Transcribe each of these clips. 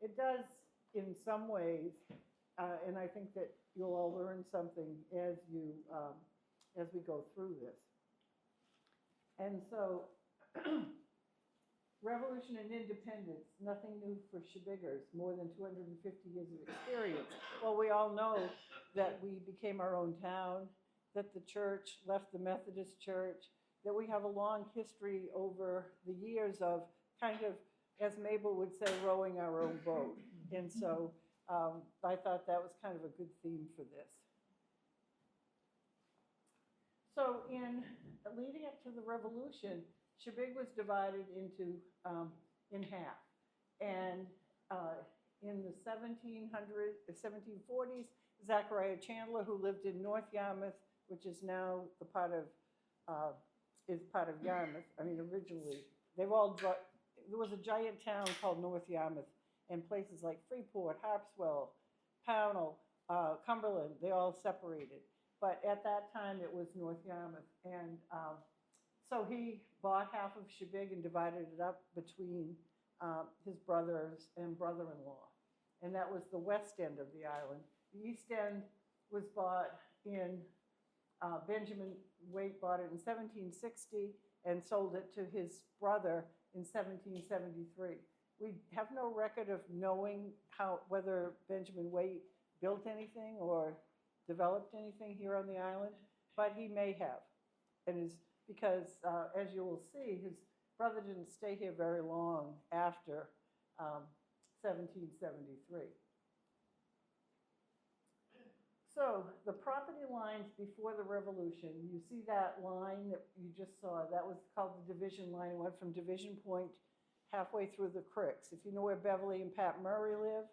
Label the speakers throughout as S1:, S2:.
S1: It does in some ways, and I think that you'll all learn something as we go through this. And so, Revolution and Independence, nothing new for Shebiggers, more than 250 years of experience. Well, we all know that we became our own town, that the church left the Methodist Church, that we have a long history over the years of kind of, as Mabel would say, rowing our own boat. And so I thought that was kind of a good theme for this. So in leading up to the Revolution, Shebig was divided into in half. And in the 1740s, Zachariah Chandler, who lived in North Yarmouth, which is now the part of Yarmouth. I mean, originally, there was a giant town called North Yarmouth, and places like Freeport, Harpswell, Pownell, Cumberland, they all separated. But at that time, it was North Yarmouth. And so he bought half of Shebig and divided it up between his brothers and brother-in-law. And that was the west end of the island. The east end was bought in, Benjamin Waite bought it in 1760 and sold it to his brother in 1773. We have no record of knowing whether Benjamin Waite built anything or developed anything here on the island, but he may have. And because, as you will see, his brother didn't stay here very long after 1773. So the property lines before the Revolution, you see that line that you just saw, that was called the division line. It went from Division Point halfway through the creeks. If you know where Beverly and Pat Murray live,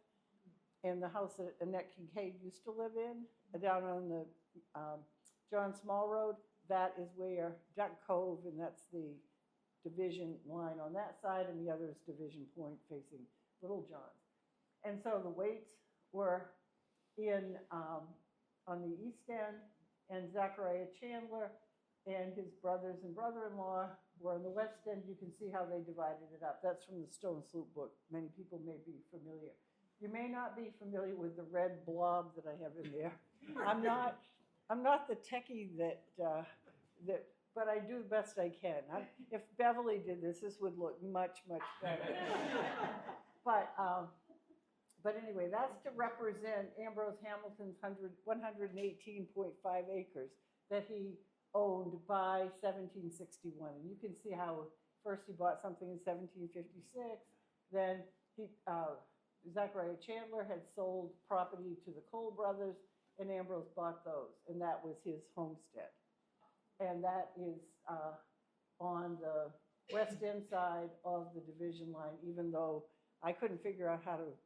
S1: and the house that Annette Kincaid used to live in, down on the John Small Road, that is where Duck Cove, and that's the division line on that side, and the other is Division Point facing Little John. And so the Waites were in on the east end, and Zachariah Chandler and his brothers and brother-in-law were on the west end. You can see how they divided it up. That's from the Stone Sloop book. Many people may be familiar. You may not be familiar with the red blob that I have in there. I'm not the techie but I do the best I can. If Beverly did this would look much, much better. But anyway, that's to represent Ambrose Hamilton's 118.5 acres that he owned by 1761. And you can see how first he bought something in 1756, then Zachariah Chandler had sold property to the Cole brothers, and Ambrose bought those, and that was his homestead. And that is on the west end side of the division line, even though I couldn't figure out how to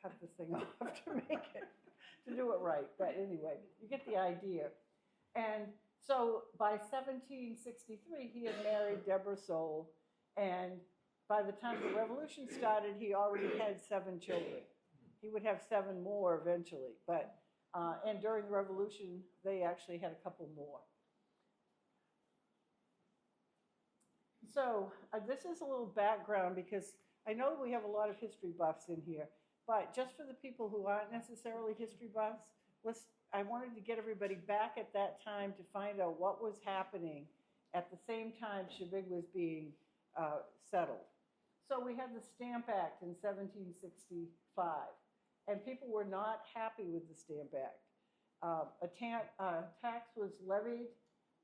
S1: cut this thing off to do it right. But anyway, you get the idea. And so by 1763, he had married Deborah Soule, and by the time the Revolution started, he already had 7 children. He would have 7 more eventually, but and during the Revolution, they actually had a couple more. So this is a little background, because I know that we have a lot of history buffs in here, but just for the people who aren't necessarily history buffs, I wanted to get everybody back at that time to find out what was happening at the same time Shebig was being settled. So we had the Stamp Act in 1765, and people were not happy with the Stamp Act. A tax was levied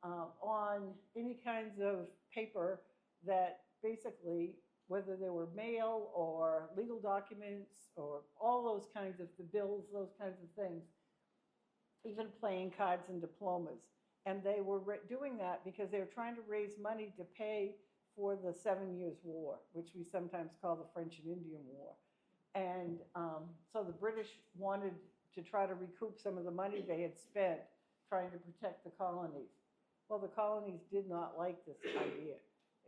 S1: on any kinds of paper that basically, whether they were mail or legal documents or all those kinds of the bills, those kinds of things, even playing cards and diplomas. And they were doing that because they were trying to raise money to pay for the 7 Years' War, which we sometimes call the French and Indian War. And so the British wanted to try to recoup some of the money they had spent trying to protect the colonies. Well, the colonies did not like this idea.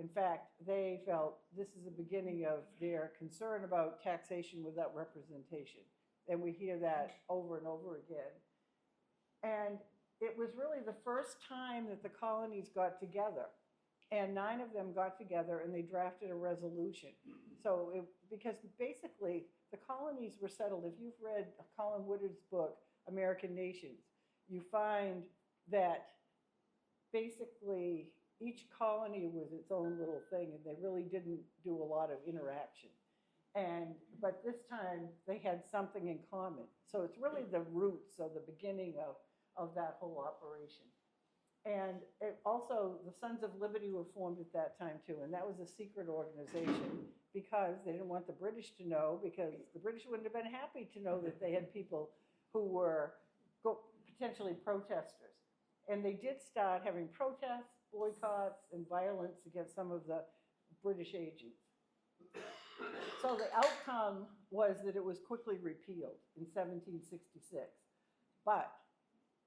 S1: In fact, they felt this is the beginning of their concern about taxation without representation. And we hear that over and over again. And it was really the first time that the colonies got together And 9 of them got together and they drafted a resolution. So, because basically the colonies were settled. If you've read Colin Woodard's book, American Nations, you find that basically each colony was its own little thing and they really didn't do a lot of interaction. But this time they had something in common. So it's really the roots of the beginning of that whole operation. And also the Sons of Liberty were formed at that time too, and that was a secret organization because they didn't want the British to know, because the British wouldn't have been happy to know that they had people who were potentially protesters. And they did start having protests, boycotts, and violence against some of the British agents. So the outcome was that it was quickly repealed in 1766, but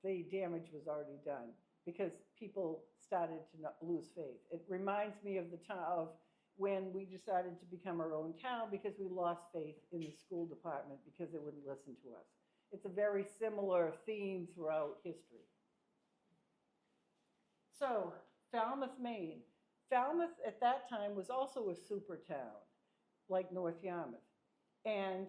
S1: the damage was already done because people started to lose faith. It reminds me of the time of when we decided to become our own town because we lost faith in the school department because they wouldn't listen to us. It's a very similar theme throughout history. So, Falmouth, Maine. Falmouth at that time was also a super town, like North Yarmouth. And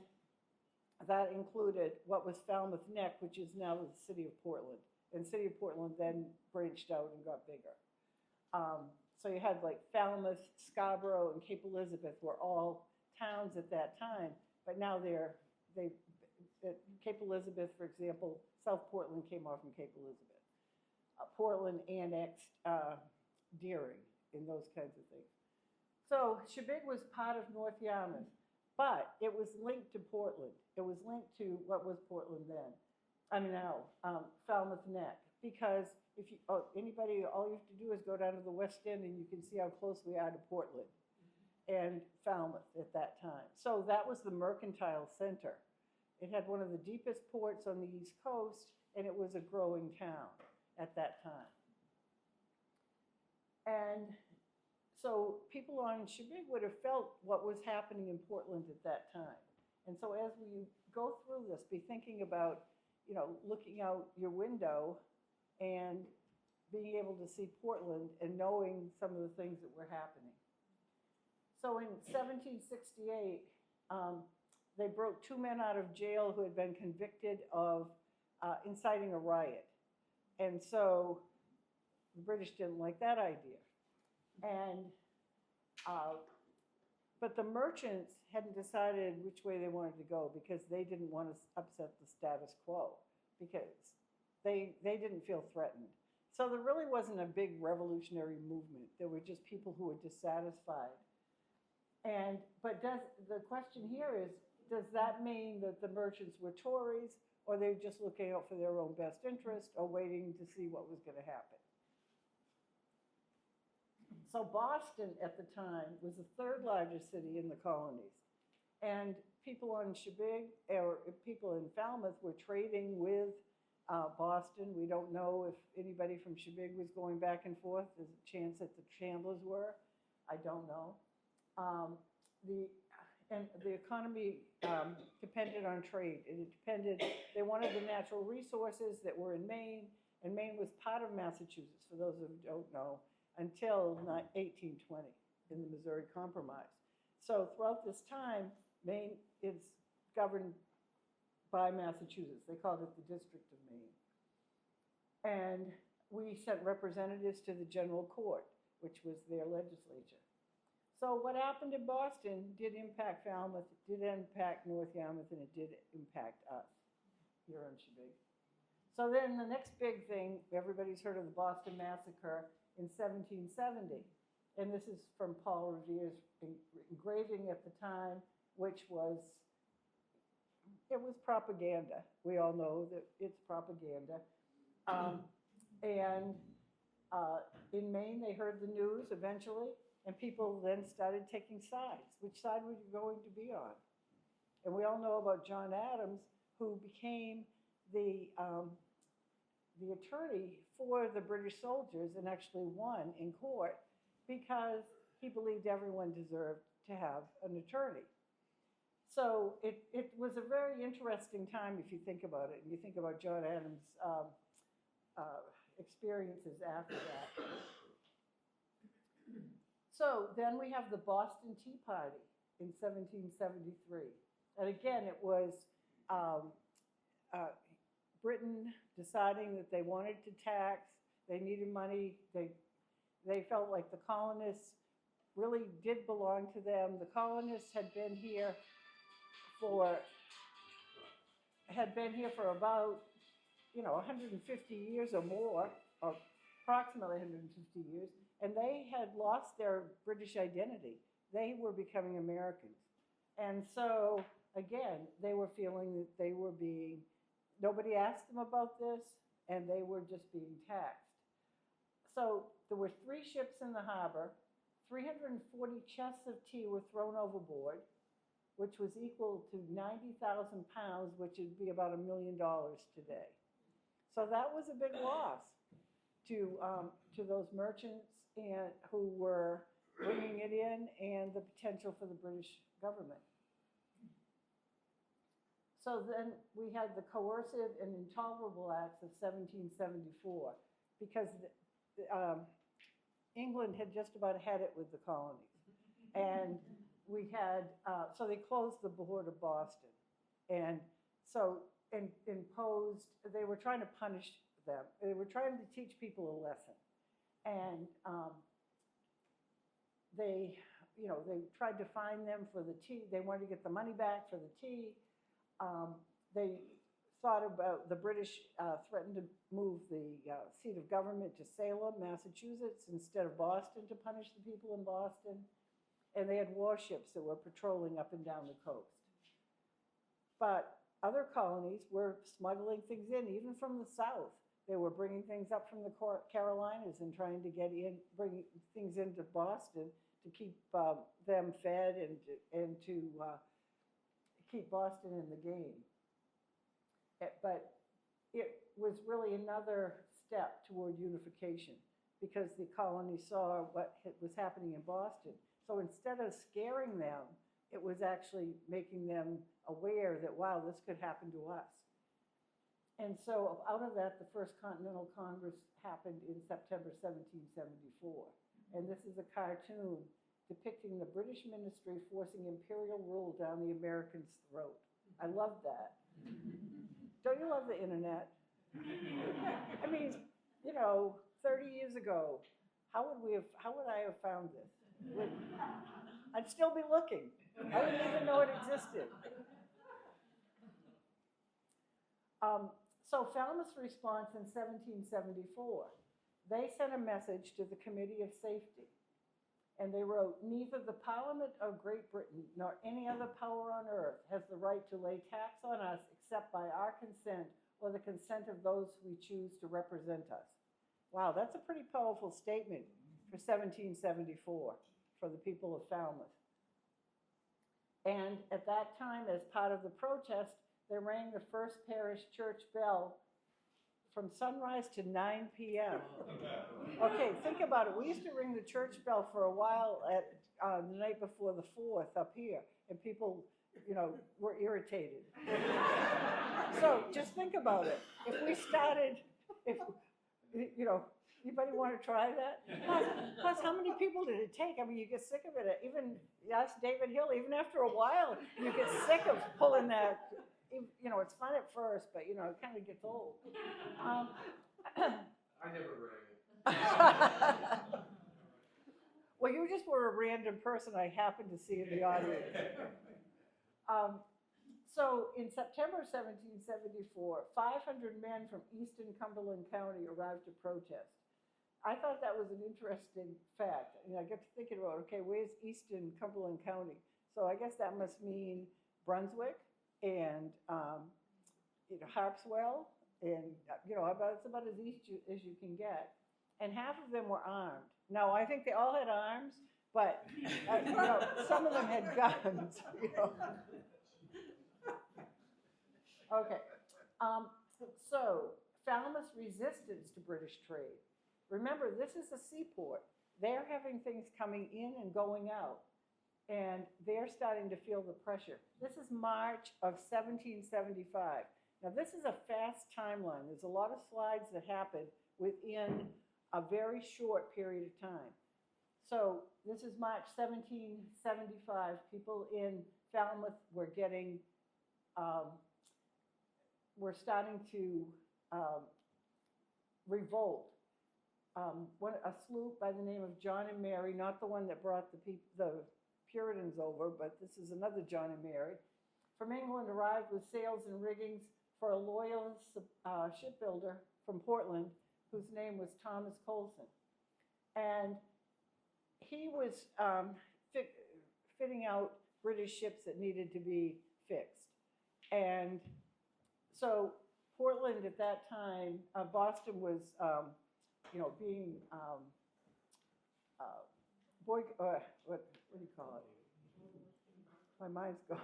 S1: that included what was Falmouth Neck, which is now the city of Portland. And the city of Portland then branched out and got bigger. So you had like Falmouth, Scarborough, and Cape Elizabeth were all towns at that time, but now Cape Elizabeth, for example, South Portland came off from Cape Elizabeth. Portland annexed Deering and those kinds of things. So Shebig was part of North Yarmouth, but it was linked to Portland. It was linked to what was Portland then. Falmouth Neck, because if you, all you have to do is go down to the West End and you can see how close we are to Portland and Falmouth at that time. So that was the mercantile center. It had one of the deepest ports on the East Coast, and it was a growing town at that time. And so people on Shebig would have felt what was happening in Portland at that time. And so as we go through this, be thinking about, looking out your window and being able to see Portland and knowing some of the things that were happening. So in 1768, they broke 2 men out of jail who had been convicted of inciting a riot. And so the British didn't like that idea. But the merchants hadn't decided which way they wanted to go because they didn't want to upset the status quo because they didn't feel threatened. So there really wasn't a big revolutionary movement. There were just people who were dissatisfied. But the question here is, does that mean that the merchants were Tories, or they were just looking out for their own best interest, or waiting to see what was going to happen? So Boston at the time was the 3rd largest city in the colonies. And people on Shebig, or people in Falmouth, were trading with Boston. We don't know if anybody from Shebig was going back and forth. There's a chance that the Chandlers were. I don't know. The economy depended on trade. They wanted the natural resources that were in Maine, and Maine was part of Massachusetts, for those who don't know, until 1820 in the Missouri Compromise. So throughout this time, Maine is governed by Massachusetts. They called it the District of Maine. And we sent representatives to the General Court, which was their legislature. So what happened in Boston did impact Falmouth, it did impact North Yarmouth, and it did impact us here on Shebig. So then the next big thing, everybody's heard of the Boston Massacre in 1770. And this is from Paul Revere's engraving at the time, which was, it was propaganda. We all know that it's propaganda. In Maine, they heard the news eventually, and people then started taking sides. Which side were you going to be on? And we all know about John Adams, who became the attorney for the British soldiers and actually won in court because he believed everyone deserved to have an attorney. So it was a very interesting time if you think about it, and you think about John Adams' experiences after that. So then we have the Boston Tea Party in 1773. And again, it was Britain deciding that they wanted to tax, they needed money, they felt like the colonists really did belong to them. The colonists had been here for about 150 years or more, or approximately 150 years, and they had lost their British identity. They were becoming Americans. And so, again, they were feeling that they were nobody asked them about this, and they were just being taxed. So there were 3 ships in the harbor, 340 chests of tea were thrown overboard, which was equal to 90,000 pounds, which would be about $1 million today. So that was a big loss to those merchants who were bringing it in, and the potential for the British government. So then we had the Coercive and Intolerable Acts of 1774, because England had just about had it with the colonies. And we had, so they closed the port of Boston. And so imposed, they were trying to punish them. They were trying to teach people a lesson. And they tried to fine them for the tea. They wanted to get the money back for the tea. They thought about, the British threatened to move the seat of government to Salem, Massachusetts, instead of Boston, to punish the people in Boston. And they had warships that were patrolling up and down the coast. But other colonies were smuggling things in, even from the south. They were bringing things up from the Carolinas and trying to bring things into Boston to keep them fed and to keep Boston in the game. But it was really another step toward unification, because the colony saw what was happening in Boston. So instead of scaring them, it was actually making them aware that, wow, this could happen to us. And so out of that, the First Continental Congress happened in September 1774. And this is a cartoon depicting the British ministry forcing imperial rule down the Americans' throat. I love that. Don't you love the internet? I mean, 30 years ago, how would I have found this? I'd still be looking. I wouldn't even know it existed. So Falmouth's response in 1774, they sent a message to the Committee of Safety. And they wrote, "Neither the Parliament of Great Britain nor any other power on earth has the right to lay tax on us except by our consent or the consent of those we choose to represent us." Wow, that's a pretty powerful statement for 1774 for the people of Falmouth. And at that time, as part of the protest, they rang the First Parish Church bell from sunrise to 9 p.m. Okay, think about it. We used to ring the church bell for a while at the night before the 4th up here, and people, were irritated. So just think about it. If we started, anybody want to try that? Plus, how many people did it take? I mean, you get sick of it. Even, yes, David Hill, even after a while, you get sick of pulling that. It's fun at first, but, it kind of gets old.
S2: I never rang it.
S1: Well, you just were a random person I happened to see in the audience. So in September 1774, 500 men from eastern Cumberland County arrived to protest. I thought that was an interesting fact. I get to thinking about, okay, where's eastern Cumberland County? So I guess that must mean Brunswick and Harpswell, and it's about as east as you can get. And half of them were armed. Now I think they all had arms, but some of them had guns. Okay, so Falmouth's resistance to British trade. Remember, this is a seaport. They're having things coming in and going out, and they're starting to feel the pressure. This is March of 1775. Now, this is a fast timeline. There's a lot of slides that happen within a very short period of time. So this is March 1775. People in Falmouth were getting, were starting to revolt. A sloop by the name of John and Mary, not the one that brought the Puritans over, but this is another John and Mary, from England arrived with sails and riggings for a loyal shipbuilder from Portland, whose name was Thomas Colson. And he was fitting out British ships that needed to be fixed. And so Portland at that time, Boston was, being, what do you call it? My mind's gone.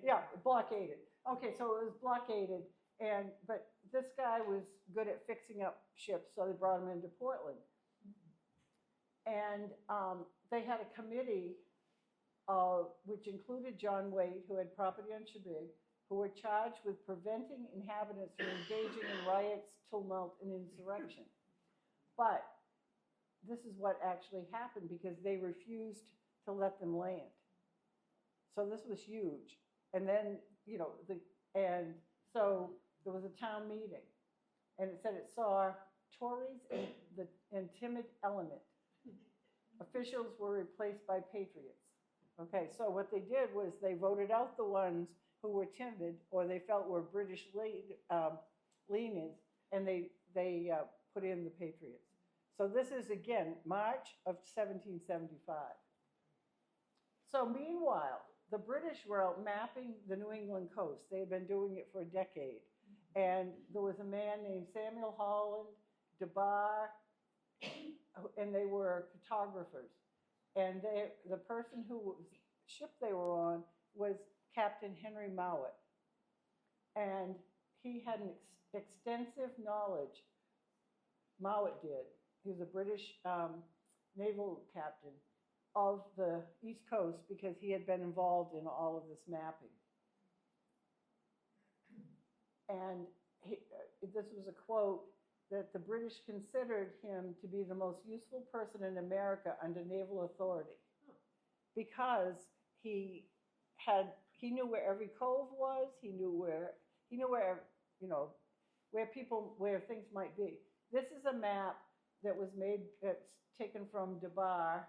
S1: Yeah, blockaded. Okay, so it was blockaded, but this guy was good at fixing up ships, so they brought him into Portland. And they had a committee which included John Wade, who had property on Shebig, who were charged with preventing inhabitants from engaging in riots, tumult, and insurrection. But this is what actually happened because they refused to let them land. So this was huge. And then, and so there was a town meeting, and it said it saw Tories and timid element. Officials were replaced by patriots. Okay, so what they did was they voted out the ones who were timid or they felt were British leanings, and they put in the patriots. So this is, again, March of 1775. So meanwhile, the British were out mapping the New England coast. They had been doing it for a decade. And there was a man named Samuel Holland, DeBar, and they were cartographers. And the person ship they were on was Captain Henry Mowat. And he had an extensive knowledge, Mowat did. He was a British naval captain of the East Coast because he had been involved in all of this mapping. And this was a quote that the British considered him to be the most useful person in America under naval authority because he knew where every cove was, he knew where where things might be. This is a map that was made, that's taken from DeBar,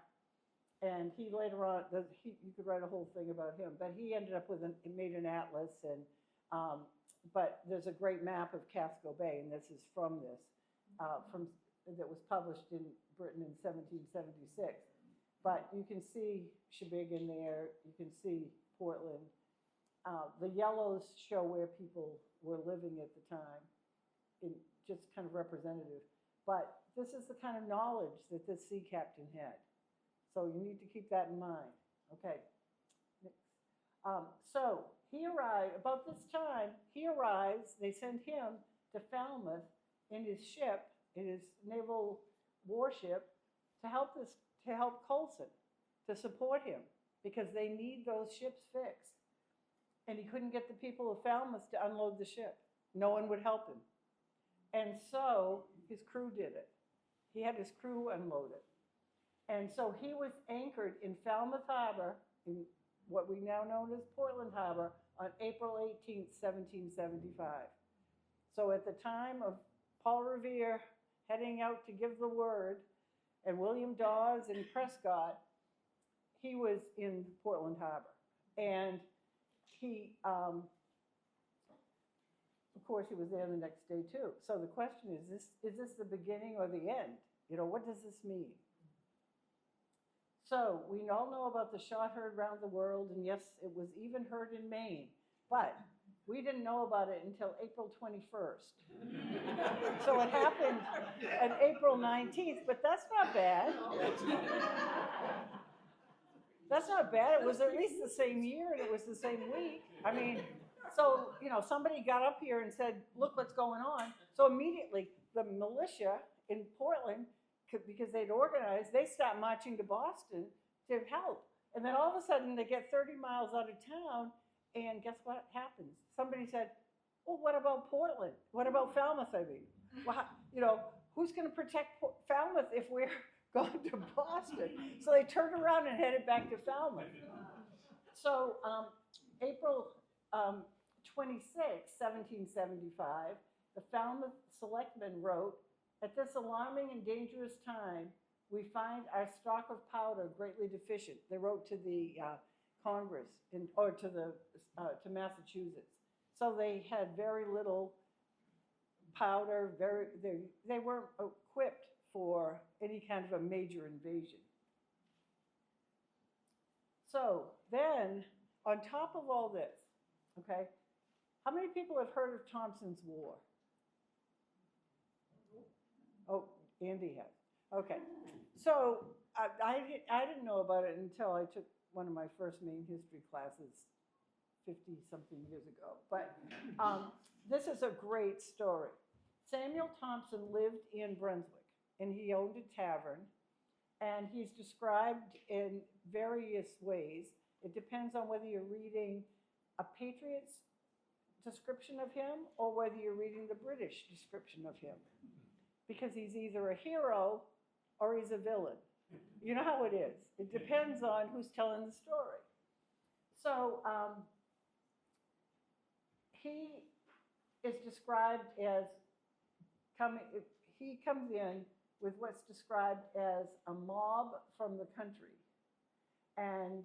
S1: and he later on, you could write a whole thing about him, but he ended up made an atlas, and but there's a great map of Casco Bay, and this is from this, that was published in Britain in 1776. But you can see Shebig in there, you can see Portland. The yellows show where people were living at the time, just kind of representative. But this is the kind of knowledge that this sea captain had. So you need to keep that in mind. Okay. So he arrived, about this time, he arrives, they send him to Falmouth in his ship, in his naval warship, to help Colson, to support him, because they need those ships fixed. And he couldn't get the people of Falmouth to unload the ship. No one would help him. And so his crew did it. He had his crew unload it. And so he was anchored in Falmouth Harbor, in what we now know as Portland Harbor, on April 18th, 1775. So at the time of Paul Revere heading out to give the word, and William Dawes and Prescott, he was in Portland Harbor. And he, of course, he was there the next day too. So the question is this the beginning or the end? What does this mean? So we all know about the shot heard around the world, and yes, it was even heard in Maine, but we didn't know about it until April 21st. So it happened on April 19th, but that's not bad. That's not bad. It was at least the same year, and it was the same week. I mean, so, somebody got up here and said, look what's going on. So immediately, the militia in Portland, because they'd organized, they start marching to Boston to help. And then all of a sudden, they get 30 miles out of town, and guess what happens? Somebody said, well, what about Portland? What about Falmouth, I mean? Well, who's going to protect Falmouth if we're gone to Boston. So they turned around and headed back to Falmouth. So April 26, 1775, the Falmouth selectmen wrote, "At this alarming and dangerous time, we find our stock of powder greatly deficient." They wrote to the Congress or to Massachusetts. So they had very little powder. They weren't equipped for any kind of a major invasion. So then, on top of all this, okay, how many people have heard of Thompson's War? Oh, Andy has. Okay. So I didn't know about it until I took one of my first main history classes 50-something years ago. But this is a great story. Samuel Thompson lived in Brunswick, and he owned a tavern. And he's described in various ways. It depends on whether you're reading a Patriot's description of him or whether you're reading the British description of him. Because he's either a hero or he's a villain. You know how it is. It depends on who's telling the story. So he is described as he comes in with what's described as a mob from the country. And,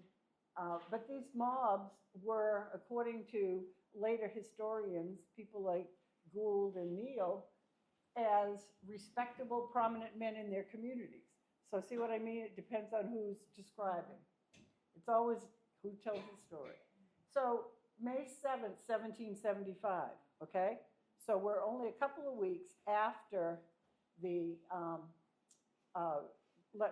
S1: but these mobs were, according to later historians, people like Gould and Neal, as respectable, prominent men in their communities. So see what I mean? It depends on who's describing. It's always who tells the story. So May 7th, 1775, okay? So we're only a couple of weeks after the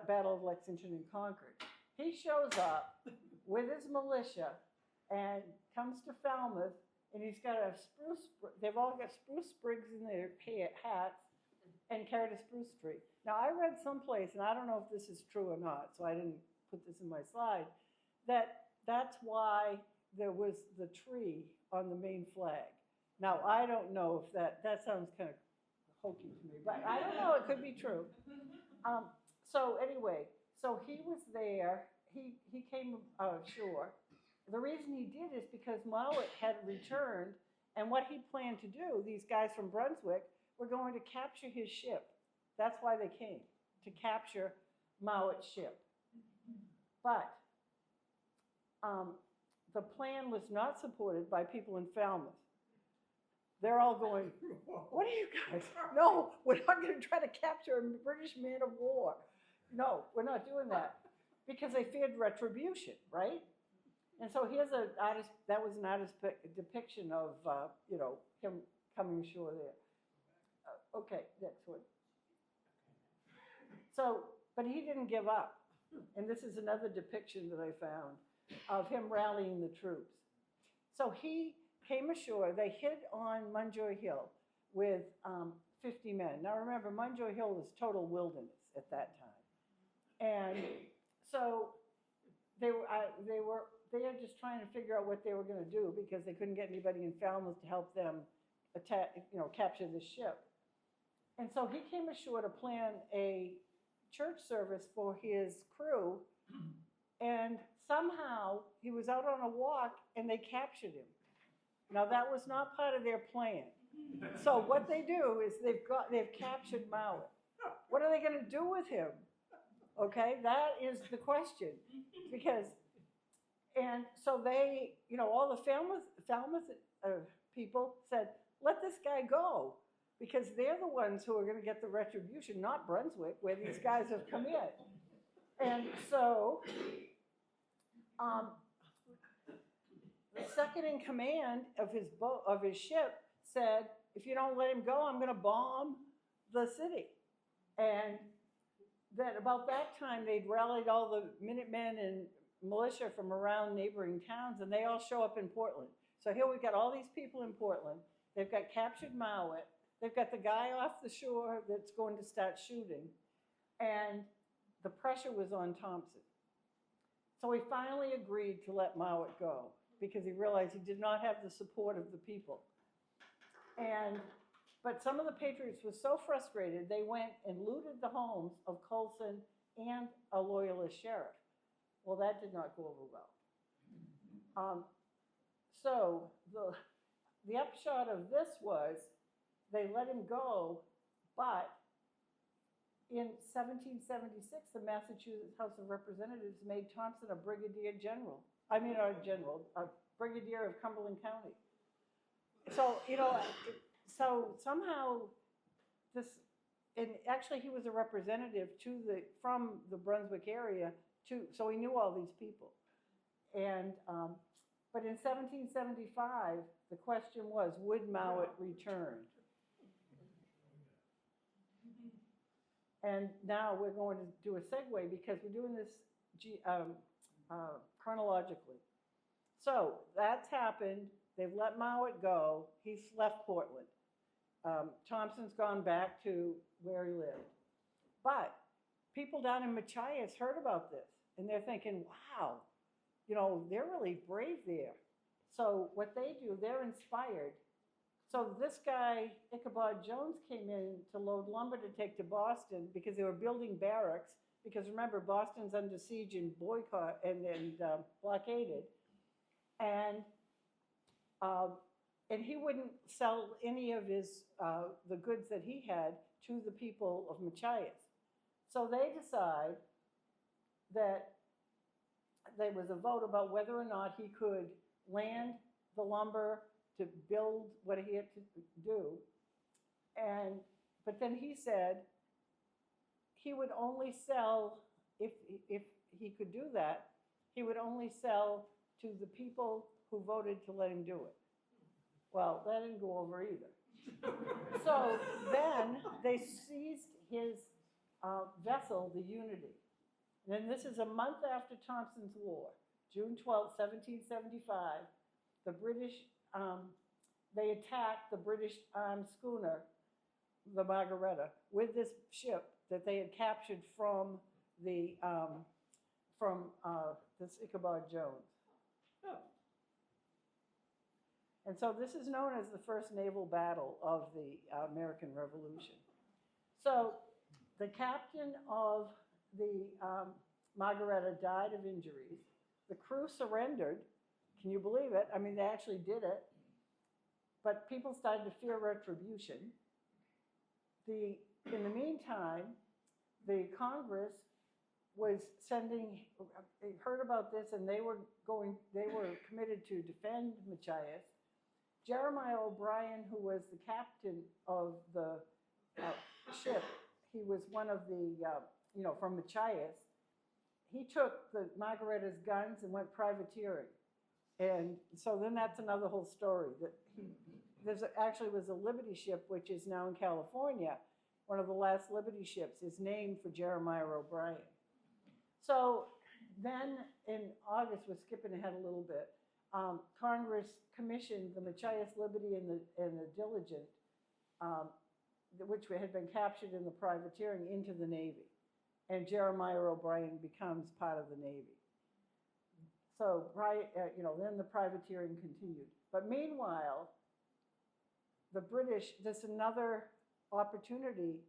S1: Battle of Lexington and Concord. He shows up with his militia and comes to Falmouth, and he's got they've all got spruce sprigs in their hats and carried a spruce tree. Now, I read someplace, and I don't know if this is true or not, so I didn't put this in my slide, that's why there was the tree on the main flag. Now, I don't know if that sounds kind of hokey to me, but I don't know, it could be true. So anyway, so he was there, he came ashore. The reason he did is because Mowat had returned, and what he planned to do, these guys from Brunswick, were going to capture his ship. That's why they came, to capture Mowat's ship. But the plan was not supported by people in Falmouth. They're all going, "What are you guys? No, we're not going to try to capture a British man of war. No, we're not doing that." Because they feared retribution, right? And so here's an artist, that was an artist depiction of, him coming ashore there. Okay, next one. So, but he didn't give up. And this is another depiction that I found of him rallying the troops. So he came ashore. They hid on Munjoy Hill with 50 men. Now remember, Munjoy Hill was total wilderness at that time. And so they were just trying to figure out what they were going to do because they couldn't get anybody in Falmouth to help them capture the ship. And so he came ashore to plan a church service for his crew, and somehow he was out on a walk and they captured him. Now that was not part of their plan. So what they do is they've captured Mowat. What are they going to do with him? Okay, that is the question. And so they, all the Falmouth people said, "Let this guy go," because they're the ones who are going to get the retribution, not Brunswick, where these guys have come in. And so the second in command of his ship said, "If you don't let him go, I'm going to bomb the city." And that about that time, they'd rallied all the Minutemen and militia from around neighboring towns, and they all show up in Portland. So here we've got all these people in Portland. They've got captured Mowat. They've got the guy off the shore that's going to start shooting. And the pressure was on Thompson. So he finally agreed to let Mowat go because he realized he did not have the support of the people. But some of the patriots were so frustrated, they went and looted the homes of Coulson and a loyalist sheriff. Well, that did not go over well. So the upshot of this was they let him go, but in 1776, the Massachusetts House of Representatives made Thompson a brigadier general. I mean, a brigadier of Cumberland County. So, so somehow this, and actually he was a representative from the Brunswick area so he knew all these people. And, but in 1775, the question was, would Mowat return? And now we're going to do a segue because we're doing this chronologically. So that's happened. They've let Mowat go. He's left Portland. Thompson's gone back to where he lived. But people down in Machias heard about this, and they're thinking, wow, they're really brave there. So what they do, they're inspired. So this guy, Ichabod Jones, came in to load lumber to take to Boston because they were building barracks. Because remember, Boston's under siege and boycott and blockaded. And he wouldn't sell any of the goods that he had to the people of Machias. So they decide that there was a vote about whether or not he could land the lumber to build what he had to do. But then he said he would only sell, if he could do that, he would only sell to the people who voted to let him do it. Well, that didn't go over either. So then they seized his vessel, the Unity. And then this is a month after Thompson's War, June 12, 1775. The British, they attacked the British schooner, the Margaretta, with this ship that they had captured from this Ichabod Jones. Oh. And so this is known as the first naval battle of the American Revolution. So the captain of the Margaretta died of injuries. The crew surrendered. Can you believe it? I mean, they actually did it. But people started to fear retribution. In the meantime, the Congress was heard about this, and they were committed to defend Machias. Jeremiah O'Brien, who was the captain of the ship, he was one of the, from Machias. He took the Margaretta's guns and went privateering. And so then that's another whole story. Actually was a Liberty ship, which is now in California. One of the last Liberty ships is named for Jeremiah O'Brien. So then in August, we're skipping ahead a little bit, Congress commissioned the Machias Liberty and the Diligent, which had been captured in the privateering, into the Navy. And Jeremiah O'Brien becomes part of the Navy. So, then the privateering continued. But meanwhile, the British, there's another opportunity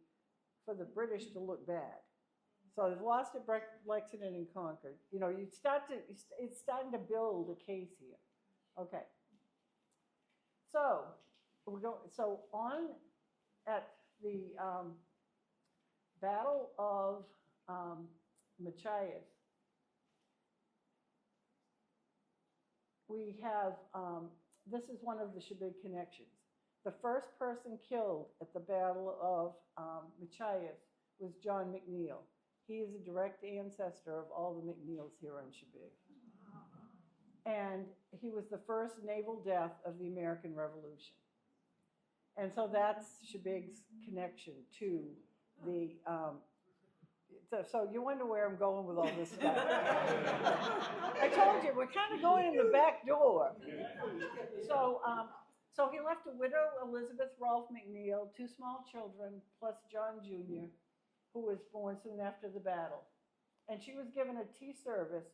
S1: for the British to look bad. So they've lost at Lexington and Concord. It's starting to build a case here. Okay. So on at the Battle of Machias, we have, this is one of the Shebig connections. The first person killed at the Battle of Machias was John McNeil. He is a direct ancestor of all the McNeils here on Shebig. And he was the first naval death of the American Revolution. And so that's Shebig's connection to the, so you wonder where I'm going with all this stuff. I told you, we're kind of going in the back door. So he left a widow, Elizabeth Rolfe McNeil, 2 small children, plus John Jr., who was born soon after the battle. And she was given a tea service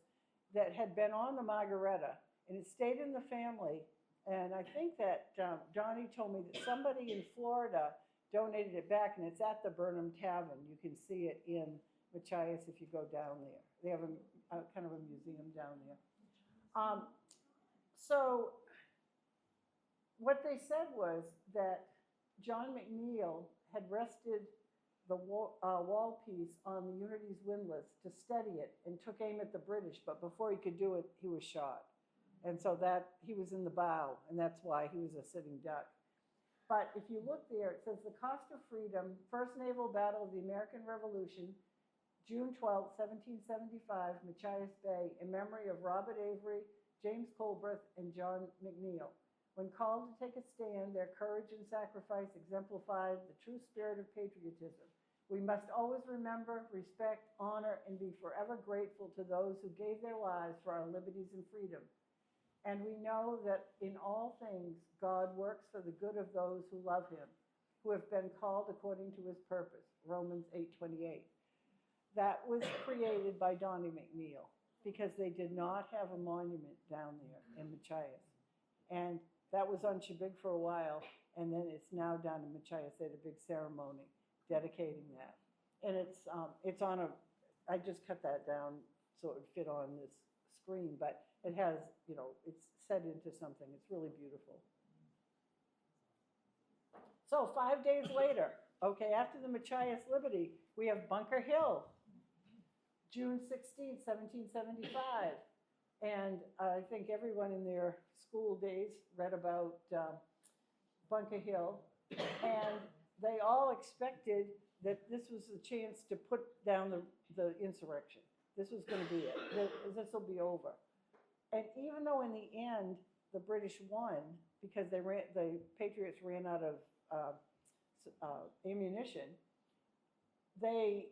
S1: that had been on the Margaretta, and it stayed in the family. And I think that Donnie told me that somebody in Florida donated it back, and it's at the Burnham Tavern. You can see it in Machias if you go down there. They have a kind of a museum down there. So what they said was that John McNeill had rested the wall piece on the Unity's windlass to steady it and took aim at the British, but before he could do it, he was shot. And so that he was in the bow, and that's why he was a sitting duck. But if you look there, it says the cost of freedom, First Naval Battle of the American Revolution, June 12, 1775, Machias Bay, in memory of Robert Avery, James Colbreth, and John McNeill. When called to take a stand, their courage and sacrifice exemplified the true spirit of patriotism. We must always remember, respect, honor, and be forever grateful to those who gave their lives for our liberties and freedom. And we know that in all things, God works for the good of those who love him, who have been called according to his purpose, Romans 8:28. That was created by Donna McNeill because they did not have a monument down there in Machias. And that was on Chibig for a while, and then it's now down in Machias. They had a big ceremony dedicating that. And it's on a, I just cut that down so it would fit on this screen, but it has, you know, it's set into something. It's really beautiful. So 5 days later, okay, after the Machias Liberty, we have Bunker Hill, June 16, 1775. And I think everyone in their school days read about Bunker Hill. And they all expected that this was the chance to put down the insurrection. This was going to be it. This will be over. And even though in the end the British won because the Patriots ran out of ammunition, they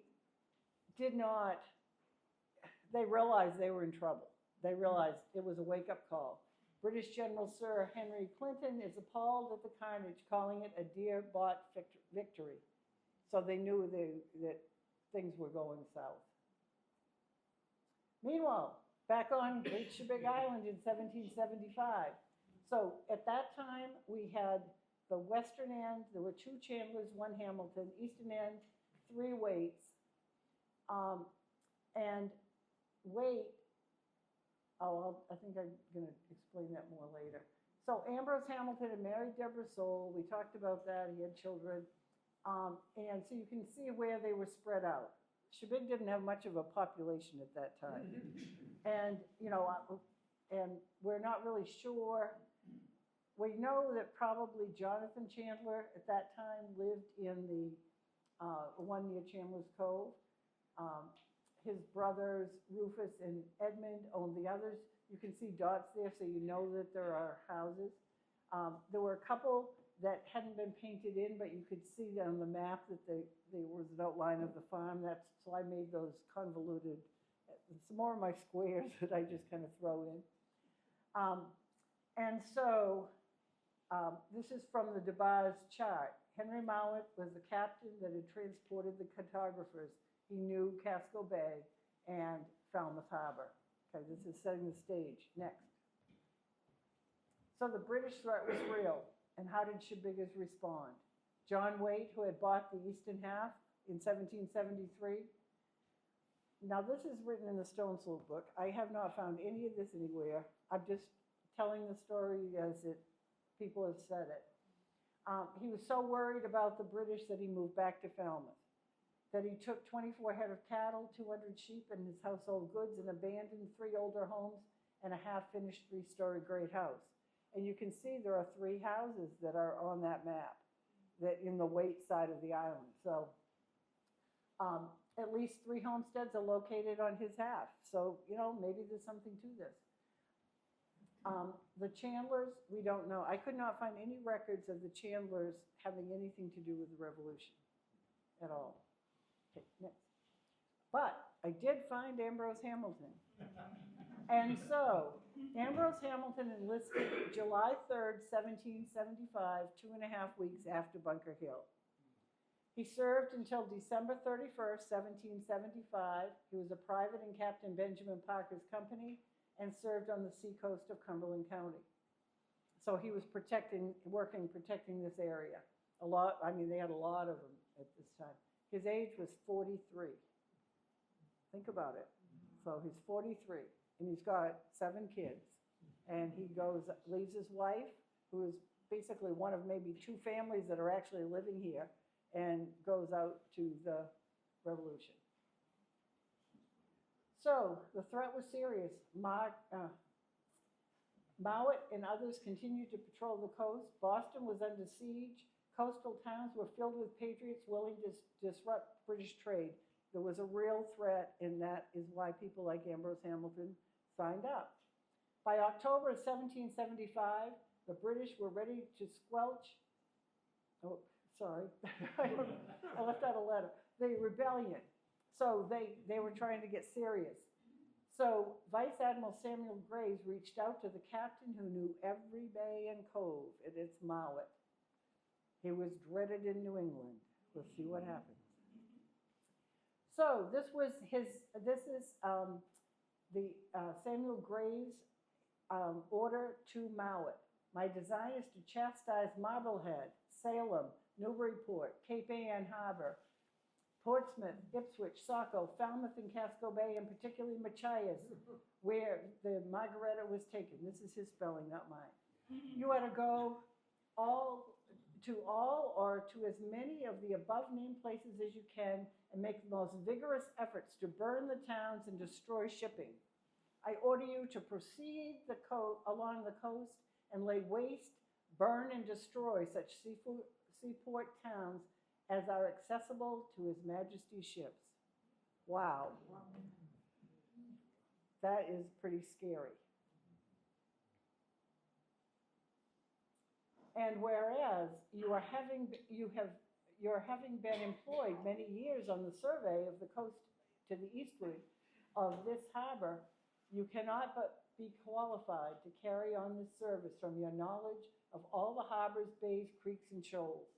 S1: realized they were in trouble. They realized it was a wake-up call. British General Sir Henry Clinton is appalled at the carnage, calling it a dear-bought victory. So they knew that things were going south. Meanwhile, back on Great Chibig Island in 1775. So at that time, we had the western end, there were 2 Chandlers, 1 Hamilton, eastern end, 3 Waits. And Wait, I think I'm going to explain that more later. So Ambrose Hamilton had married Deborah Soule. We talked about that. He had children. And so you can see where they were spread out. Chibig didn't have much of a population at that time. And, you know, and we're not really sure. We know that probably Jonathan Chandler at that time lived in the one near Chandler's Cove. His brothers, Rufus and Edmund, owned the others. You can see dots there, so you know that there are houses. There were a couple that hadn't been painted in, but you could see on the map that there was an outline of the farm. So I made those convoluted, some more of my squares that I just kind of throw in. And so this is from the DeBar's chart. Henry Mowat was the captain that had transported the cartographers. He knew Casco Bay and Falmouth Harbor. Okay, this is setting the stage. Next. So the British threat was real. And how did Chibiggers respond? John Waite, who had bought the eastern half in 1773. Now this is written in the Stone Slope book. I have not found any of this anywhere. I'm just telling the story as people have said it. He was so worried about the British that he moved back to Falmouth. That he took 24 head of cattle, 200 sheep, and his household goods and abandoned 3 older homes and a half-finished 3-story great house. And you can see there are 3 houses that are on that map that in the Waite side of the island. So at least 3 homesteads are located on his half. So, you know, maybe there's something to this. The Chandlers, we don't know. I could not find any records of the Chandlers having anything to do with the Revolution at all. Okay, next. But I did find Ambrose Hamilton. And so Ambrose Hamilton enlisted July 3rd, 1775, 2.5 weeks after Bunker Hill. He served until December 31st, 1775. He was a private in Captain Benjamin Parker's company and served on the seacoast of Cumberland County. So he was protecting this area. They had a lot of them at this time. His age was 43. Think about it. So he's 43, and he's got 7 kids. And he leaves his wife, who is basically one of maybe 2 families that are actually living here, and goes out to the revolution. So the threat was serious. Mowat and others continued to patrol the coast. Boston was under siege. Coastal towns were filled with patriots willing to disrupt British trade. There was a real threat, and that is why people like Ambrose Hamilton signed up. By October of 1775, the British were ready to squelch, oh, sorry, I left out a letter, the rebellion. So they were trying to get serious. So Vice Admiral Samuel Graves reached out to the captain who knew every bay and cove, and it's Mowat. He was dreaded in New England. We'll see what happens. So this is Samuel Graves' order to Mowat. My design is to chastise Marblehead, Salem, Newburyport, Cape Ann Harbor, Portsmouth, Ipswich, Saco, Falmouth, and Casco Bay, and particularly Machias, where the Margaretta was taken. This is his spelling, not mine. You ought to go to all or to as many of the above named places as you can and make the most vigorous efforts to burn the towns and destroy shipping. I order you to proceed along the coast and lay waste, burn, and destroy such seaport towns as are accessible to His Majesty's ships. Wow. That is pretty scary. And whereas you're having been employed many years on the survey of the coast to the eastward of this harbor, you cannot but be qualified to carry on this service from your knowledge of all the harbors, bays, creeks, and shoals,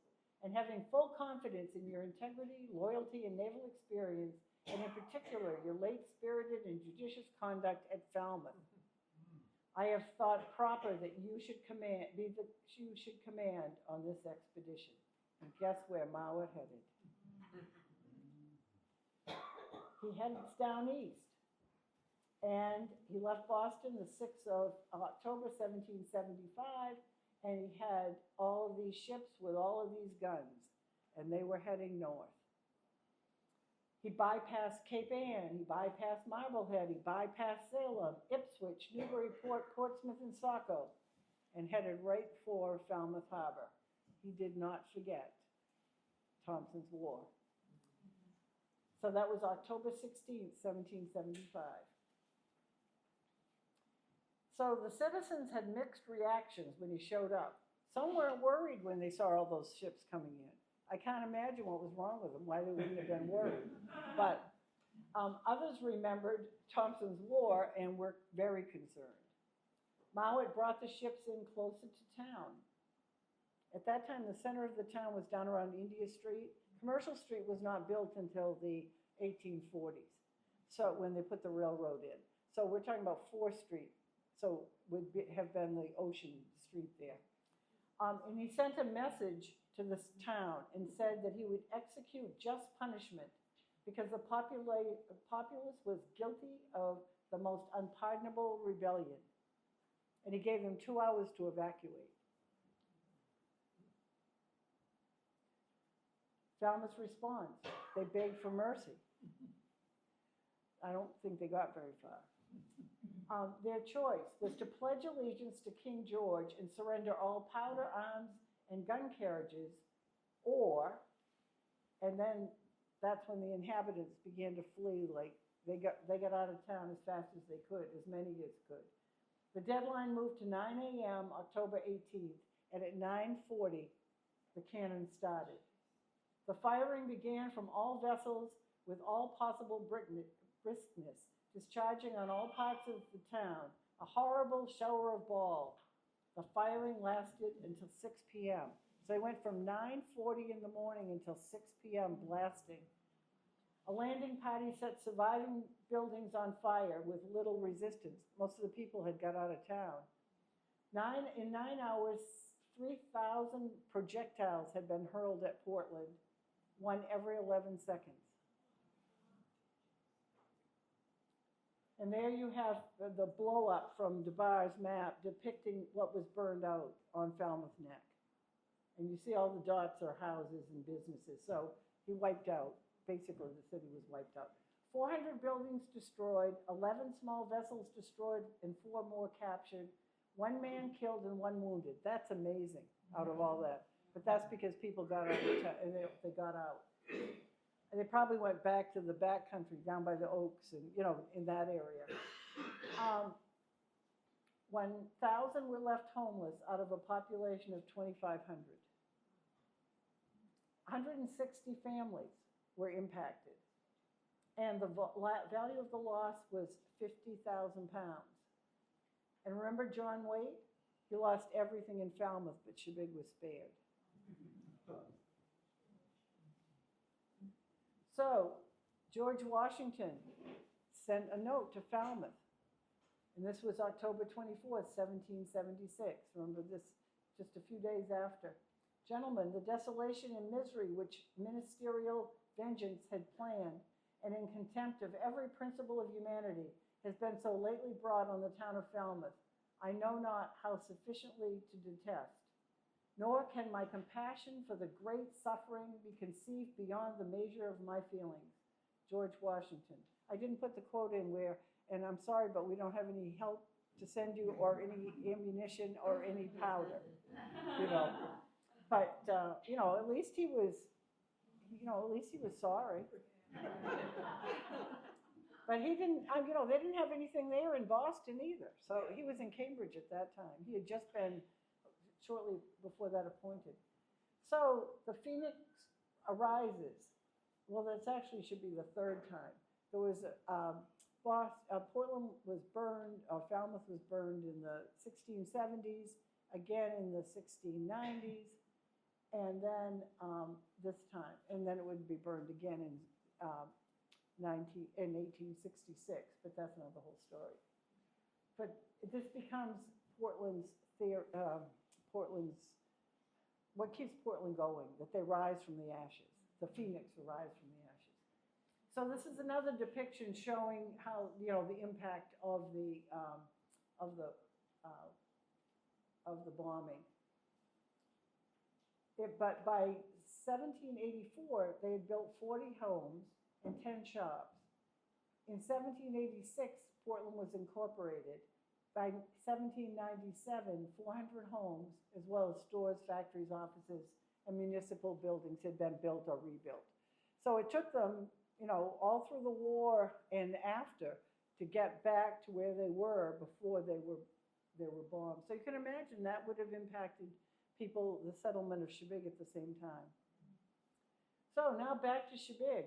S1: and having full confidence in your integrity, loyalty, and naval experience, and in particular, your late spirited and judicious conduct at Falmouth. I have thought proper that you should command on this expedition. And guess where Mowat headed? He heads down east. And he left Boston the 6th of October, 1775, and he had all of these ships with all of these guns, and they were heading north. He bypassed Cape Ann, he bypassed Marblehead, he bypassed Salem, Ipswich, Newburyport, Portsmouth, and Saco, and headed right for Falmouth Harbor. He did not forget Thompson's War. So that was October 16th, 1775. So the citizens had mixed reactions when he showed up. Some were worried when they saw all those ships coming in. I can't imagine what was wrong with them, why they wouldn't have been worried. But others remembered Thompson's War and were very concerned. Mowat brought the ships in closer to town. At that time, the center of the town was down around India Street. Commercial Street was not built until the 1840s, so when they put the railroad in. So we're talking about 4th Street, so have been the Ocean Street there. And he sent a message to this town and said that he would execute just punishment because the populace was guilty of the most unpardonable rebellion. And he gave them 2 hours to evacuate. Falmouth's response, they begged for mercy. I don't think they got very far. Their choice was to pledge allegiance to King George and surrender all powder, arms, and gun carriages, and then that's when the inhabitants began to flee, like they got out of town as fast as they could, as many as could. The deadline moved to 9 a.m. October 18th, and at 9:40, the cannon started. The firing began from all vessels with all possible briskness, discharging on all parts of the town, a horrible shower of ball. The firing lasted until 6 p.m. So they went from 9:40 in the morning until 6 p.m. blasting. A landing party set surviving buildings on fire with little resistance. Most of the people had got out of town. In 9 hours, 3,000 projectiles had been hurled at Portland, one every 11 seconds. And there you have the blow up from DeBar's map depicting what was burned out on Falmouth Neck. And you see all the dots are houses and businesses. So he wiped out, basically the city was wiped out. 400 buildings destroyed, 11 small vessels destroyed, and 4 more captured. 1 man killed and 1 wounded. That's amazing out of all that. But that's because people got out, and they got out. And they probably went back to the back country down by the Oaks and, you know, in that area. 1,000 were left homeless out of a population of 2,500. 160 families were impacted. And the value of the loss was £50,000. And remember John Waite? He lost everything in Falmouth, but Shebig was spared. So George Washington sent a note to Falmouth. And this was October 24th, 1776. Remember this, just a few days after. Gentlemen, the desolation and misery which ministerial vengeance had planned, and in contempt of every principle of humanity, has been so lately brought on the town of Falmouth, I know not how sufficiently to detest. Nor can my compassion for the great suffering be conceived beyond the measure of my feelings. George Washington. I didn't put the quote in where, and I'm sorry, but we don't have any help to send you, or any ammunition, or any powder, you know. But, you know, at least he was, sorry. But he didn't, you know, they didn't have anything there in Boston either. So he was in Cambridge at that time. He had just been shortly before that appointed. So the Phoenix arises. Well, that's actually should be the 3rd time. There was Portland was burned, Falmouth was burned in the 1670s, again in the 1690s, and then this time, and then it would be burned again in 1866, but that's not the whole story. But this becomes Portland's, what keeps Portland going, that they rise from the ashes. The phoenix will rise from the ashes. So this is another depiction showing how, you know, the impact of the bombing. But by 1784, they had built 40 homes and 10 shops. In 1786, Portland was incorporated. By 1797, 400 homes, as well as stores, factories, offices, and municipal buildings had been built or rebuilt. So it took them, you know, all through the war and after to get back to where they were before they were bombed. So you can imagine that would have impacted people, the settlement of Shebig at the same time. So now back to Shebig.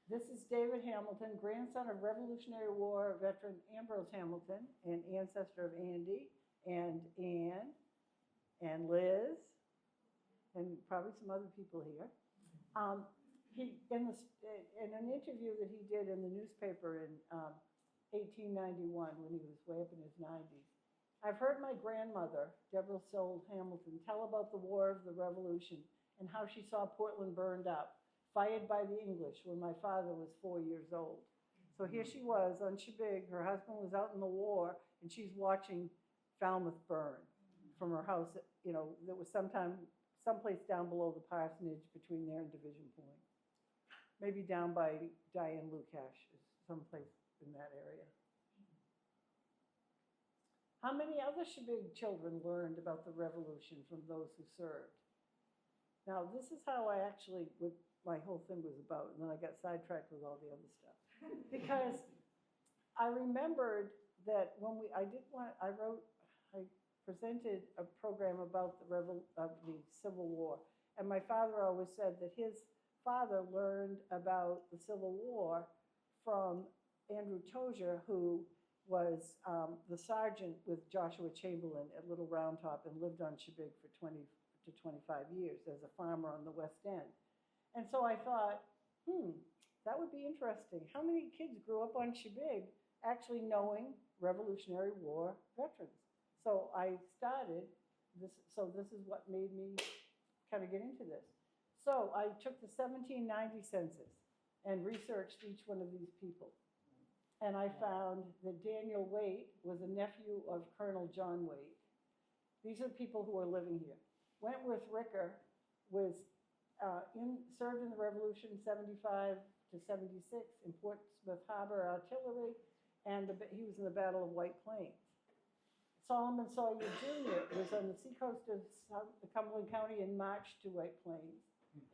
S1: This is David Hamilton, grandson of Revolutionary War veteran Ambrose Hamilton, and ancestor of Andy and Anne and Liz, and probably some other people here. He in an interview that he did in the newspaper in 1891, when he was way up in his 90s, I've heard my grandmother, Deborah Sold Hamilton, tell about the War of the Revolution and how she saw Portland burned up, fired by the English when my father was 4 years old. So here she was on Shebig, her husband was out in the war, and she's watching Falmouth burn from her house, you know, that was someplace down below the parsonage between there and Division Point. Maybe down by Diane Lukash, someplace in that area. How many other Shebig children learned about the revolution from those who served? Now, this is how I actually, what my whole thing was about, and then I got sidetracked with all the other stuff. Because I remembered that when I presented a program about the Civil War, and my father always said that his father learned about the Civil War from Andrew Tozier, who was the sergeant with Joshua Chamberlain at Little Round Top and lived on Shebig for 20 to 25 years as a farmer on the West End. And so I thought, that would be interesting. How many kids grew up on Shebig actually knowing Revolutionary War veterans? So I started this, so this is what made me kind of get into this. So I took the 1790 census. and researched each one of these people. And I found that Daniel Waite was a nephew of Colonel John Waite. These are people who are living here. Wentworth Ricker was served in the Revolution 75 to 76 in Portsmouth Harbor Artillery, and he was in the Battle of White Plains. Solomon Sawyer Jr. was on the seacoast of Cumberland County and marched to White Plains.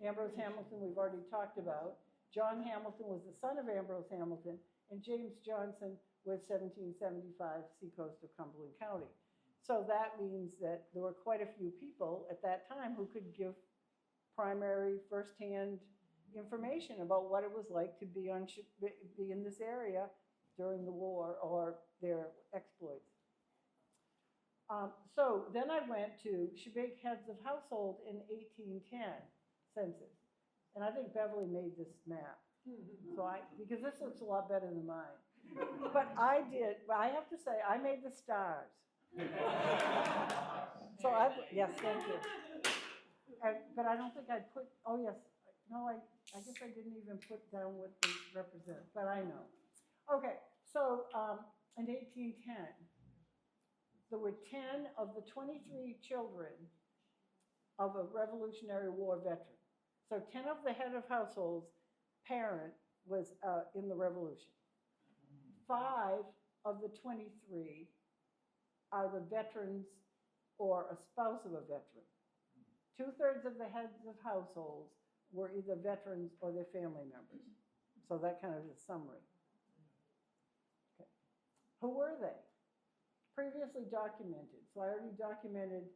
S1: Ambrose Hamilton, we've already talked about. John Hamilton was the son of Ambrose Hamilton, and James Johnson was 1775 seacoast of Cumberland County. So that means that there were quite a few people at that time who could give primary, firsthand information about what it was like to be in this area during the war or their exploits. So then I went to Shebig Heads of Household in 1810 census. And I think Beverly made this map. So because this looks a lot better than mine. But I have to say, I made the stars. So yes, thank you. But I don't think I put, oh yes, no, I guess I didn't even put down what they represent, but I know. Okay, so in 1810, there were 10 of the 23 children of a Revolutionary War veteran. So 10 of the head of households' parent was in the Revolution. 5 of the 23 are the veterans or a spouse of a veteran. 2/3 of the heads of households were either veterans or their family members. So that kind of is a summary. Okay. Who were they? Previously documented. So I already documented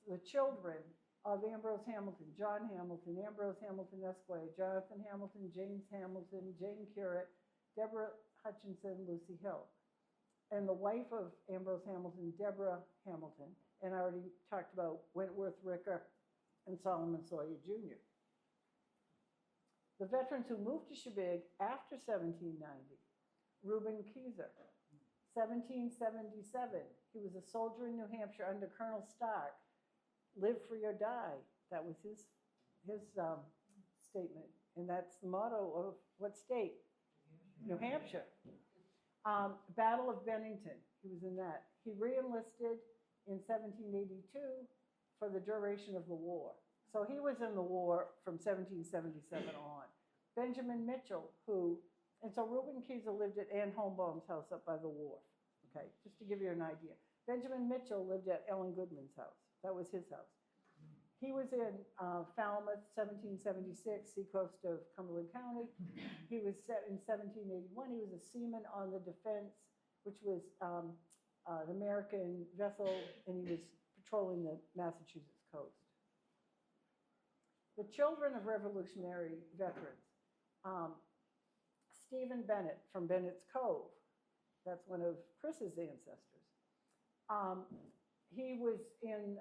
S1: the children of Ambrose Hamilton, John Hamilton, Ambrose Hamilton Esquire, Jonathan Hamilton, James Hamilton, Jane Curett, Deborah Hutchinson, Lucy Hill. And the wife of Ambrose Hamilton, Deborah Hamilton, and I already talked about Wentworth Ricker and Solomon Sawyer Jr. The veterans who moved to Shebig after 1790, Reuben Keyser, 1777, he was a soldier in New Hampshire under Colonel Stark. Live free or die. That was his statement, and that's the motto of what state? New Hampshire. Battle of Bennington, he was in that. He re-enlisted in 1782 for the duration of the war. So he was in the war from 1777 on. Benjamin Mitchell, and so Reuben Keyser lived at Ann Holmbaum's house up by the wharf, okay, just to give you an idea. Benjamin Mitchell lived at Ellen Goodman's house. That was his house. He was in Falmouth, 1776, seacoast of Cumberland County. He was set in 1781. He was a seaman on the Defense, which was an American vessel, and he was patrolling the Massachusetts coast. The children of Revolutionary veterans. Stephen Bennett from Bennett's Cove. That's one of Chris's ancestors. He was in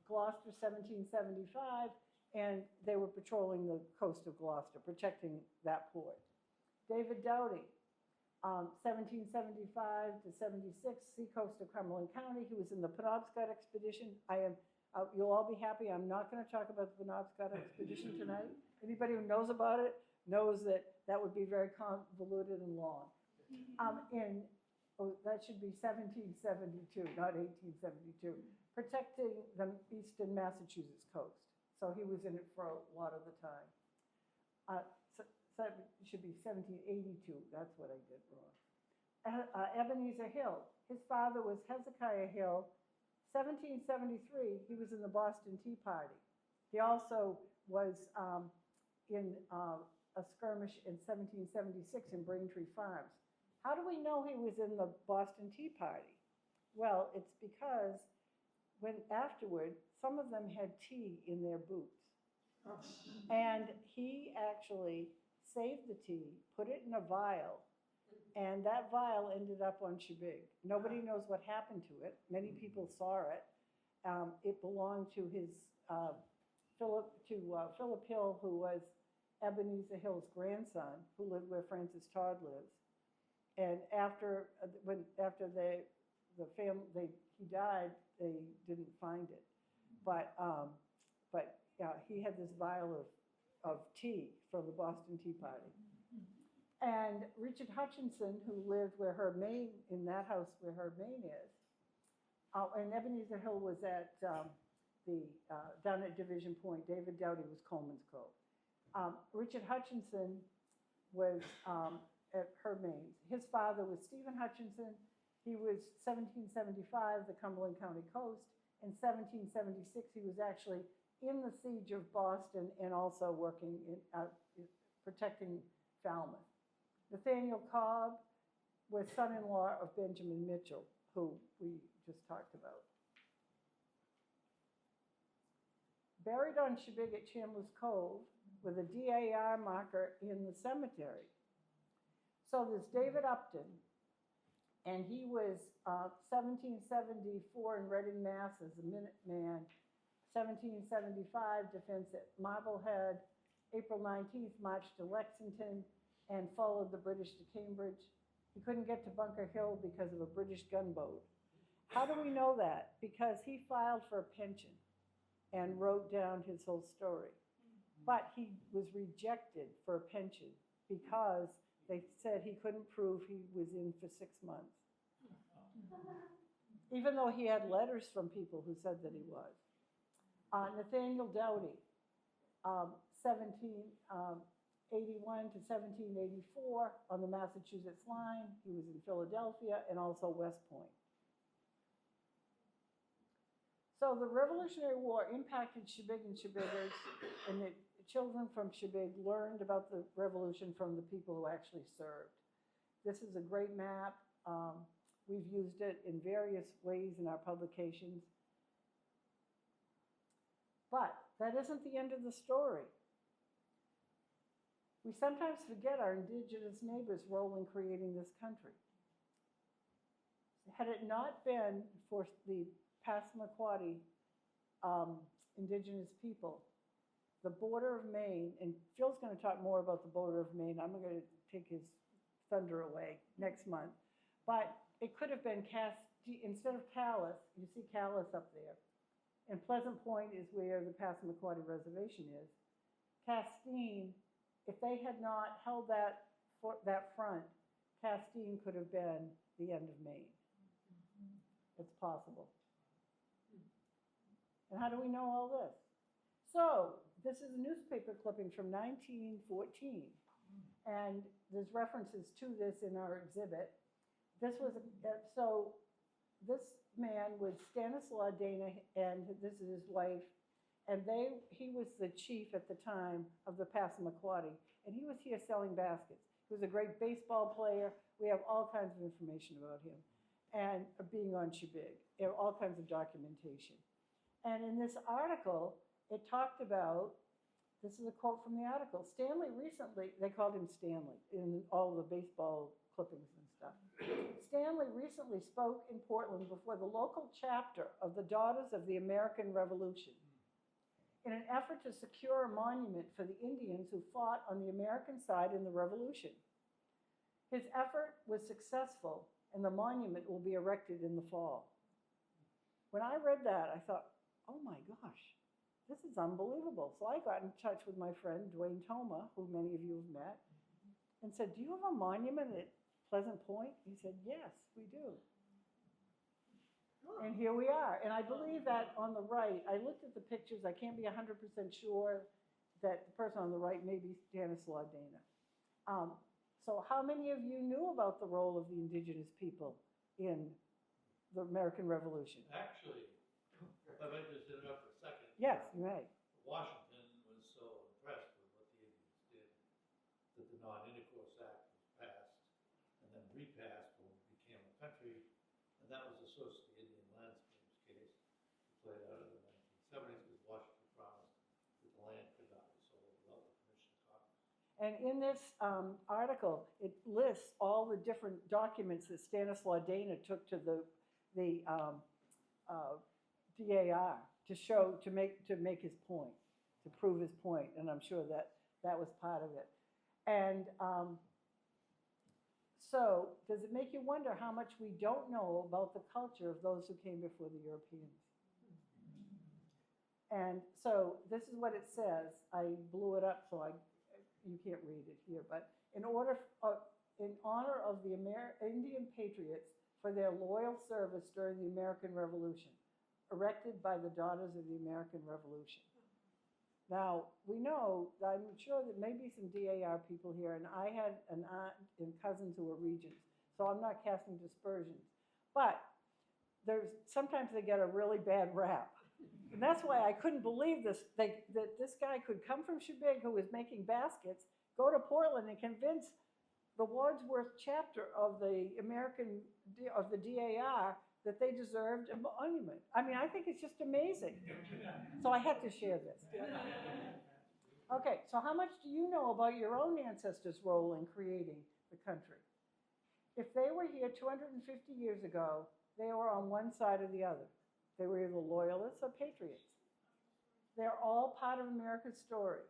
S1: Gloucester 1775, and they were patrolling the coast of Gloucester, protecting that port. David Doughty, 1775 to 76, seacoast of Cumberland County. He was in the Penobscot expedition. You'll all be happy. I'm not going to talk about the Penobscot expedition tonight. Anybody who knows about it knows that that would be very convoluted and long. That should be 1772, not 1872, protecting the eastern Massachusetts coast. So he was in it for a lot of the time. So it should be 1782, that's what I did wrong. Ebenezer Hill, his father was Hezekiah Hill. 1773, he was in the Boston Tea Party. He also was in a skirmish in 1776 in Braintree Farms. How do we know he was in the Boston Tea Party? Well, it's because afterward, some of them had tea in their boots. And he actually saved the tea, put it in a vial, and that vial ended up on Shebig. Nobody knows what happened to it. Many people saw it. It belonged to Philip Hill, who was Ebenezer Hill's grandson, who lived where Francis Todd lives. And after he died, they didn't find it. But he had this vial of of tea from the Boston Tea Party. And Richard Hutchinson, who lived where Herb Main, in that house where Herb Main is, and Ebenezer Hill was at down at Division Point. David Doughty was Coleman's Cove. Richard Hutchinson was at Herb Main's. His father was Stephen Hutchinson. He was 1775, the Cumberland County coast. In 1776, he was actually in the siege of Boston and also working in protecting Falmouth. Nathaniel Cobb was son-in-law of Benjamin Mitchell, who we just talked about. Buried on Shebig at Chandler's Cove with a DAR marker in the cemetery. So there's David Upton, and he was 1774 in Reading, Mass. As a Minuteman, 1775 defense at Marblehead, April 19th marched to Lexington and followed the British to Cambridge. He couldn't get to Bunker Hill because of a British gunboat. How do we know that? Because he filed for a pension and wrote down his whole story. But he was rejected for a pension because they said he couldn't prove he was in for 6 months. Even though he had letters from people who said that he was. Nathaniel Doughty, 1781 to 1784 on the Massachusetts line. He was in Philadelphia and also West Point. So the Revolutionary War impacted Shebig and Shebiggers, and the children from Shebig learned about the revolution from the people who actually served. This is a great map. We've used it in various ways in our publications. But that isn't the end of the story. We sometimes forget our indigenous neighbors' role in creating this country. Had it not been for the Passamaquoddy indigenous people, the border of Maine, and Phil's going to talk more about the border of Maine. I'm going to take his thunder away next month. But it could have been instead of Calais, you see Calais up there. And Pleasant Point is where the Passamaquoddy Reservation is. Castine, if they had not held that front, Castine could have been the end of Maine. It's possible. And how do we know all this? So this is a newspaper clipping from 1914. And there's references to this in our exhibit. This was, so this man was Stanislaw Dana, and this is his wife. And he was the chief at the time of the Passamaquoddy. And he was here selling baskets. He was a great baseball player. We have all kinds of information about him. And being on Shebig, all kinds of documentation. And in this article, it talked about, this is a quote from the article, Stanley recently, they called him Stanley in all the baseball clippings and stuff. Stanley recently spoke in Portland before the local chapter of the Daughters of the American Revolution in an effort to secure a monument for the Indians who fought on the American side in the Revolution. His effort was successful, and the monument will be erected in the fall. When I read that, I thought, oh my gosh, this is unbelievable. So I got in touch with my friend, Dwayne Toma, who many of you have met, and said, do you have a monument at Pleasant Point? He said, yes, we do. And here we are. And I believe that on the right, I looked at the pictures, I can't be 100% sure that the person on the right may be Stanislaw Dana. So how many of you knew about the role of the indigenous people in the American Revolution?
S2: Actually, if I might just interrupt for a second.
S1: Yes, you may.
S2: Washington was so impressed with what the Indians did that the Non-Intercourse Act was passed and then repassed when we became a country. And that was the source of the Indian landscapes case that played out in the 1970s because Washington promised that the land could not be sold without the permission of Congress.
S1: And in this article, it lists all the different documents that Stanislaw Dana took to the DAR to show, to make his point, to prove his point, and I'm sure that that was part of it. And so, does it make you wonder how much we don't know about the culture of those who came before the Europeans? And so this is what it says. I blew it up so you can't read it here, but in honor of the Indian patriots for their loyal service during the American Revolution, erected by the Daughters of the American Revolution. Now, we know, I'm sure that maybe some DAR people here, and I had an aunt and cousins who were regents, so I'm not casting dispersions. But sometimes they get a really bad rap. And that's why I couldn't believe this, that this guy could come from Shebig, who was making baskets, go to Portland and convince the Wadsworth chapter of the DAR that they deserved a monument. I mean, I think it's just amazing. So I had to share this. Okay, so how much do you know about your own ancestors' role in creating the country? If they were here 250 years ago, they were on one side or the other. They were either loyalists or patriots. They're all part of America's story.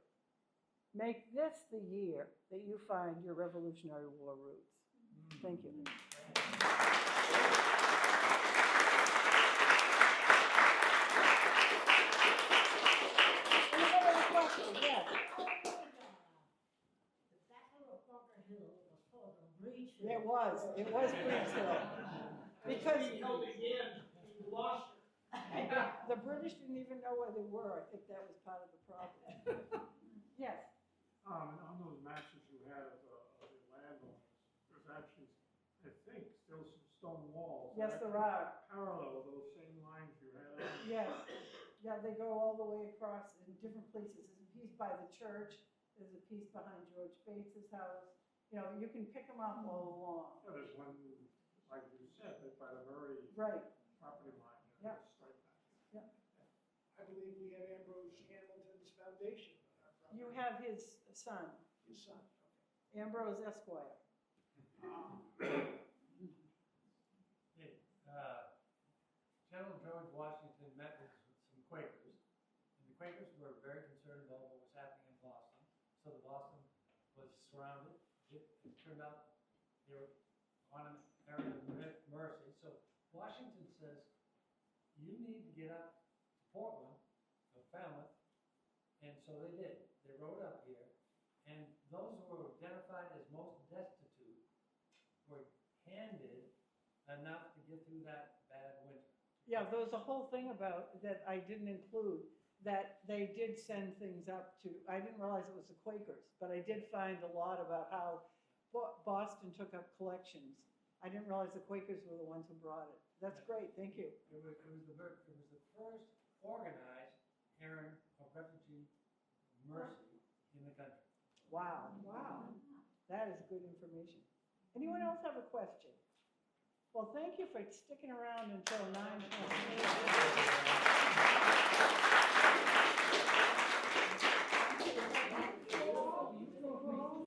S1: Make this the year that you find your Revolutionary War roots. Thank you. Anybody have a question? Yes. It was Breach Hill. Because the British didn't even know where they were. I think that was part of the problem. Yes.
S3: On those maps that you had of the landowners, there's actually, I think, still some stone walls.
S1: Yes, there are.
S3: Parallel those same lines you had.
S1: Yes. Yeah, they go all the way across in different places. There's a piece by the church. There's a piece behind George Bates's house. You know, you can pick them up all along.
S3: Yeah, there's one, like you said, right by the very
S1: Right.
S3: property line.
S1: Yeah.
S3: Straight back.
S1: Yeah.
S4: I believe we had Ambrose Hamilton's foundation on our property.
S1: You have his son,
S4: His son,
S1: Ambrose Esquire.
S2: Hey, General George Washington met with some Quakers, and the Quakers were very concerned about what was happening in Boston. So the Boston was surrounded. It turned out they were on an area of mercy. So Washington says, you need to get up to Portland, or Falmouth, and so they did. They rode up here, and those who were identified as most destitute were handed enough to get through that bad winter.
S1: Yeah, there was a whole thing about that I didn't include, that they did send things up to, I didn't realize it was the Quakers, but I did find a lot about how Boston took up collections. I didn't realize the Quakers were the ones who brought it. That's great, thank you.
S2: It was the first organized errand of refugee mercy in the country.
S1: Wow, wow. That is good information. Anyone else have a question? Well, thank you for sticking around until 9:28.